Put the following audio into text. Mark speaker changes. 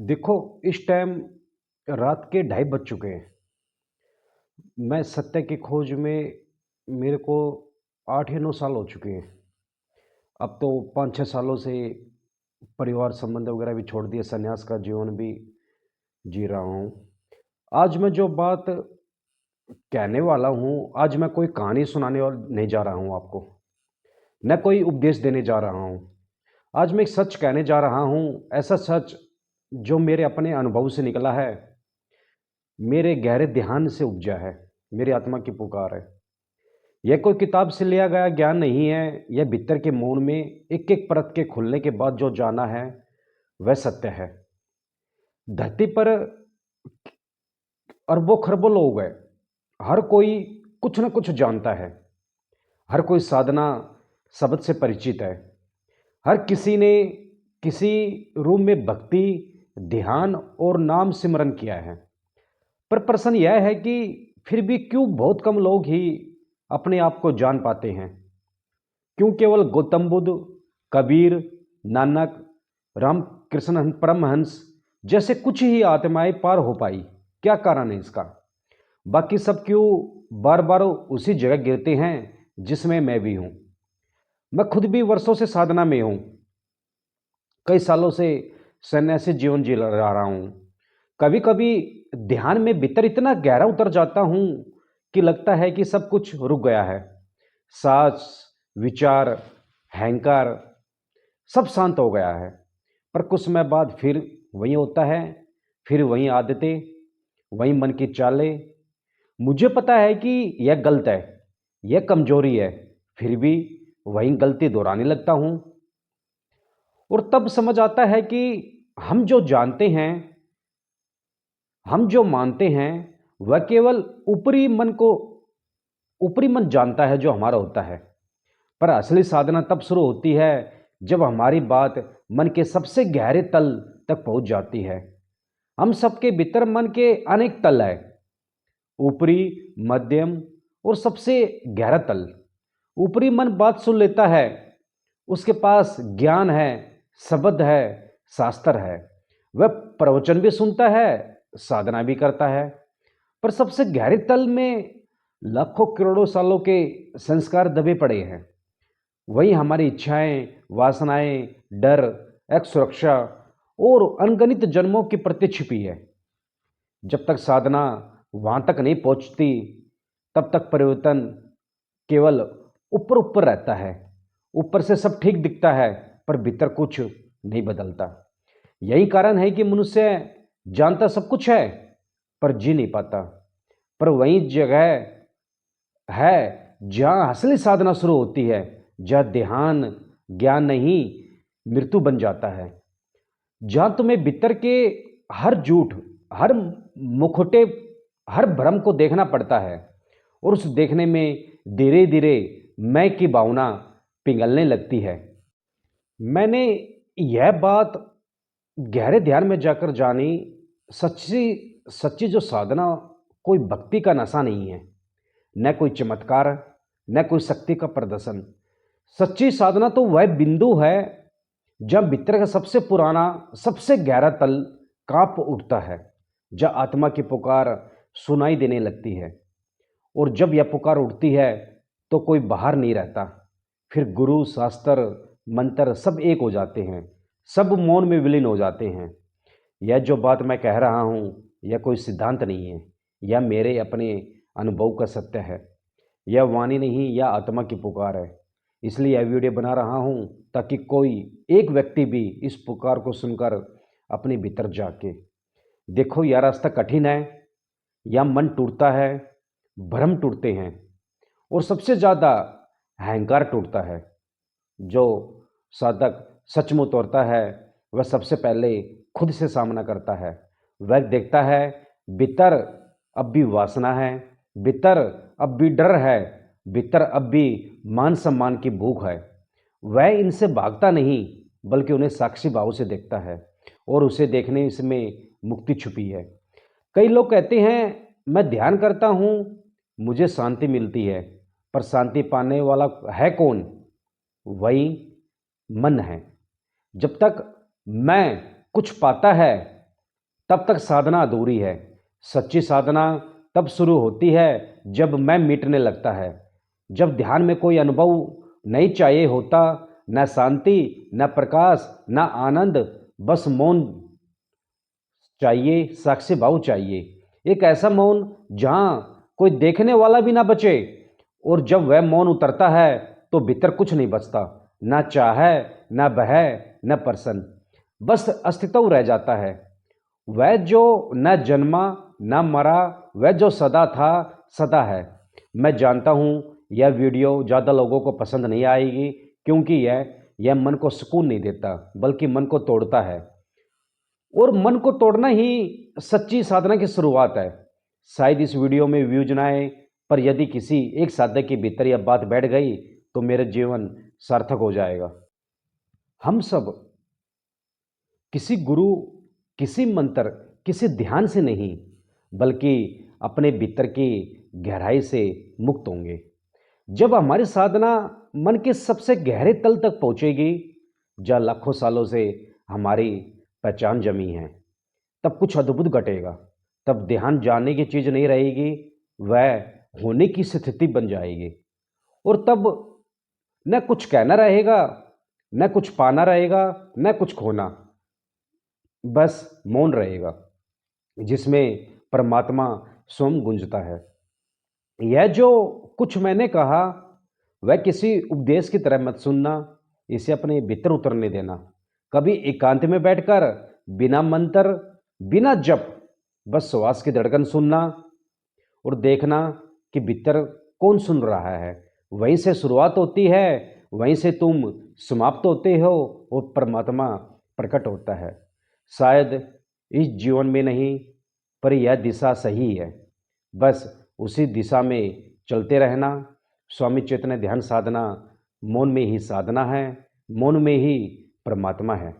Speaker 1: देखो, इस टाइम रात के 2:30 बज चुके हैं। मैं सत्य की खोज में मेरे को 8 या 9 साल हो चुके हैं। अब तो 5-6 सालों से परिवार संबंध वगैरह भी छोड़ दिए, सन्यास का जीवन भी जी रहा हूँ। आज मैं जो बात कहने वाला हूँ, आज मैं कोई कहानी सुनाने और नहीं जा रहा हूँ आपको, न कोई उपदेश देने जा रहा हूँ। आज मैं एक सच कहने जा रहा हूँ, ऐसा सच जो मेरे अपने अनुभव से निकला है, मेरे गहरे ध्यान से उपजा है, मेरी आत्मा की पुकार है। यह कोई किताब से लिया गया ज्ञान नहीं है, यह भीतर के मौन में एक-एक परत के खुलने के बाद जो जाना है, वह सत्य है। धरती पर अरबों-खरबों लोग हैं, हर कोई कुछ न कुछ जानता है, हर कोई साधना शब्द से परिचित है, हर किसी ने किसी रूप में भक्ति, ध्यान और नाम सिमरन किया है। पर प्रश्न यह है कि फिर भी क्यों बहुत कम लोग ही अपने आप को जान पाते हैं? क्यों केवल गौतम बुद्ध, कबीर, नानक, रामकृष्ण परमहंस जैसे कुछ ही आत्माएं पार हो पाई? क्या कारण है इसका? बाकी सब क्यों बार बार उसी जगह गिरते हैं जिसमें मैं भी हूं? मैं खुद भी वर्षों से साधना में हूं, कई सालों से सन्यासी जीवन जी रहा हूं। कभी कभी ध्यान में भीतर इतना गहरा उतर जाता हूं कि लगता है कि सब कुछ रुक गया है। सांस, विचार, अहंकार सब शांत हो गया है। पर कुछ समय बाद फिर वही होता है, फिर वही आदतें, वही मन की चालें। मुझे पता है कि यह गलत है, यह कमजोरी है, फिर भी वही गलती दोहराने लगता हूं। और तब समझ आता है कि हम जो जानते हैं, हम जो मानते हैं, वह केवल ऊपरी मन जानता है जो हमारा होता है। पर असली साधना तब शुरू होती है जब हमारी बात मन के सबसे गहरे तल तक पहुंच जाती है। हम सबके भीतर मन के अनेक तल है, ऊपरी, मध्यम और सबसे गहरा तल। ऊपरी मन बात सुन लेता है, उसके पास ज्ञान है, शब्द है, शास्त्र है, वह प्रवचन भी सुनता है, साधना भी करता है। पर सबसे गहरे तल में लाखों करोड़ों सालों के संस्कार दबे पड़े हैं। वही हमारी इच्छाएं, वासनाएं, डर, एक सुरक्षा और अनगणित जन्मों की प्रति छिपी है। जब तक साधना वहां तक नहीं पहुंचती, तब तक परिवर्तन केवल ऊपर ऊपर रहता है। ऊपर से सब ठीक दिखता है, पर भीतर कुछ नहीं बदलता। यही कारण है कि मनुष्य जानता सब कुछ है, पर जी नहीं पाता। पर वही जगह है जहां असली साधना शुरू होती है, जहां ध्यान ज्ञान नहीं मृत्यु बन जाता है, जहां तुम्हें भीतर के हर झूठ, हर मुखोटे, हर भ्रम को देखना पड़ता है और उस देखने में धीरे धीरे मैं की भावना पिघलने लगती है। मैंने यह बात गहरे ध्यान में जाकर जानी। सच्ची सच्ची जो साधना कोई भक्ति का नशा नहीं है, न कोई चमत्कार, न कोई शक्ति का प्रदर्शन। सच्ची साधना तो वह बिंदु है जब भीतर का सबसे पुराना, सबसे गहरा तल कांप उठता है, जब आत्मा की पुकार सुनाई देने लगती है। और जब यह पुकार उठती है तो कोई बाहर नहीं रहता। फिर गुरु, शास्त्र, मंत्र सब एक हो जाते हैं, सब मौन में विलीन हो जाते हैं। यह जो बात मैं कह रहा हूँ, यह कोई सिद्धांत नहीं है, यह मेरे अपने अनुभव का सत्य है। यह वाणी नहीं, यह आत्मा की पुकार है। इसलिए यह वीडियो बना रहा हूँ ताकि कोई एक व्यक्ति भी इस पुकार को सुनकर अपने भीतर जाके देखो। यह रास्ता कठिन है, यह मन टूटता है, भ्रम टूटते हैं और सबसे ज़्यादा अहंकार टूटता है। जो साधक सचमुच तोड़ता है, वह सबसे पहले खुद से सामना करता है। वह देखता है भीतर अब भी वासना है, भीतर अब भी डर है, भीतर अब भी मान सम्मान की भूख है। वह इनसे भागता नहीं, बल्कि उन्हें साक्षी भाव से देखता है और उसे देखने इसमें मुक्ति छुपी है। कई लोग कहते हैं मैं ध्यान करता हूँ, मुझे शांति मिलती है। पर शांति पाने वाला है कौन? वही मन है। जब तक मैं कुछ पाता है, तब तक साधना अधूरी है। सच्ची साधना तब शुरू होती है जब मैं मिटने लगता है, जब ध्यान में कोई अनुभव नहीं चाहिए होता, न शांति, न प्रकाश, न आनंद, बस मौन चाहिए, साक्षी भाव चाहिए। एक ऐसा मौन जहाँ कोई देखने वाला भी ना बचे। और जब वह मौन उतरता है तो भीतर कुछ नहीं बचता, ना चाह, ना भय, न प्रसन्न, बस अस्तित्व रह जाता है। वह जो न जन्मा न मरा, वह जो सदा था सदा है। मैं जानता हूँ यह वीडियो ज़्यादा लोगों को पसंद नहीं आएगी, क्योंकि यह मन को सुकून नहीं देता, बल्कि मन को तोड़ता है। और मन को तोड़ना ही सच्ची साधना की शुरुआत है। शायद इस वीडियो में व्यूज ना आए, पर यदि किसी एक साधक के भीतर यह बात बैठ गई तो मेरा जीवन सार्थक हो जाएगा। हम सब किसी गुरु, किसी मंत्र, किसी ध्यान से नहीं, बल्कि अपने भीतर की गहराई से मुक्त होंगे। जब हमारी साधना मन के सबसे गहरे तल तक पहुंचेगी, जहाँ लाखों सालों से हमारी पहचान जमी है, तब कुछ अद्भुत घटेगा। तब ध्यान जानने की चीज़ नहीं रहेगी, वह होने की स्थिति बन जाएगी। और तब न कुछ कहना रहेगा, न कुछ पाना रहेगा, न कुछ खोना, बस मौन रहेगा, जिसमें परमात्मा स्वयं गूंजता है। यह जो कुछ मैंने कहा, वह किसी उपदेश की तरह मत सुनना, इसे अपने भीतर उतरने देना। कभी एकांत में बैठकर बिना मंत्र, बिना जप, बस श्वास की धड़कन सुनना और देखना कि भीतर कौन सुन रहा है। वहीं से शुरुआत होती है, वहीं से तुम समाप्त होते हो और परमात्मा प्रकट होता है। शायद इस जीवन में नहीं, पर यह दिशा सही है। बस उसी दिशा में चलते रहना। स्वामी चैतन्य ध्यान साधना मौन में ही साधना है, मौन में ही परमात्मा है।